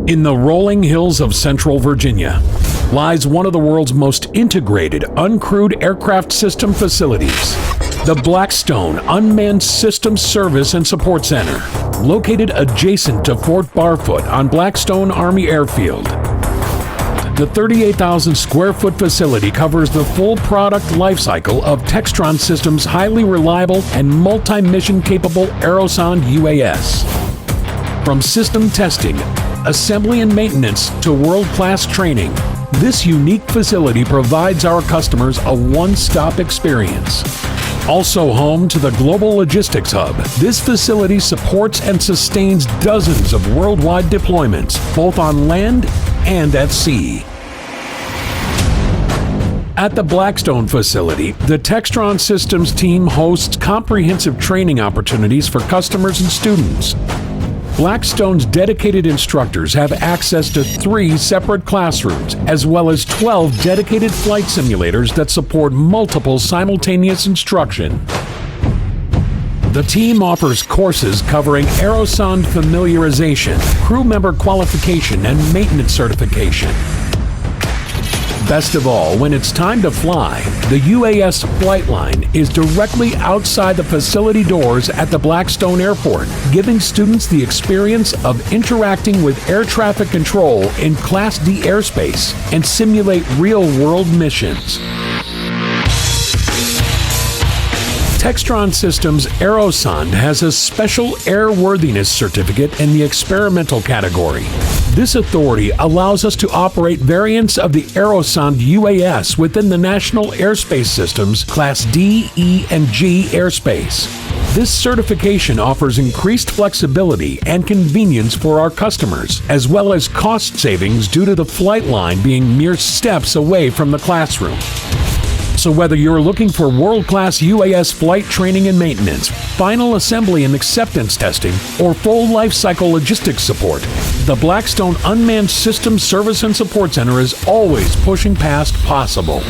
In the rolling hills of Central Virginia lies one of the world's most integrated uncrewed aircraft system facilities, the Blackstone Unmanned Systems Service and Support Center, located adjacent to Fort Barfoot on Blackstone Army Airfield. The 38,000 square foot facility covers the full product lifecycle of Textron Systems' highly reliable and multi-mission capable Aerosonde UAS. From system testing, assembly and maintenance to world-class training, this unique facility provides our customers a one-stop experience. Also home to the Global Logistics Hub, this facility supports and sustains dozens of worldwide deployments, both on land and at sea. At the Blackstone facility, the Textron Systems team hosts comprehensive training opportunities for customers and students. Blackstone's dedicated instructors have access to 3 separate classrooms, as well as 12 dedicated flight simulators that support multiple simultaneous instruction. The team offers courses covering Aerosonde familiarization, crew member qualification, and maintenance certification. Best of all, when it's time to fly, the UAS flight line is directly outside the facility doors at the Blackstone Airport, giving students the experience of interacting with air traffic control in Class D airspace and simulate real-world missions. Textron Systems Aerosonde has a special airworthiness certificate in the experimental category. This authority allows us to operate variants of the Aerosonde UAS within the National Airspace System's Class D, E, and G airspace. This certification offers increased flexibility and convenience for our customers, as well as cost savings due to the flight line being mere steps away from the classroom. So whether you're looking for world-class UAS flight training and maintenance, final assembly and acceptance testing, or full lifecycle logistics support, the Blackstone Unmanned Systems Service and Support Center is always pushing past possible.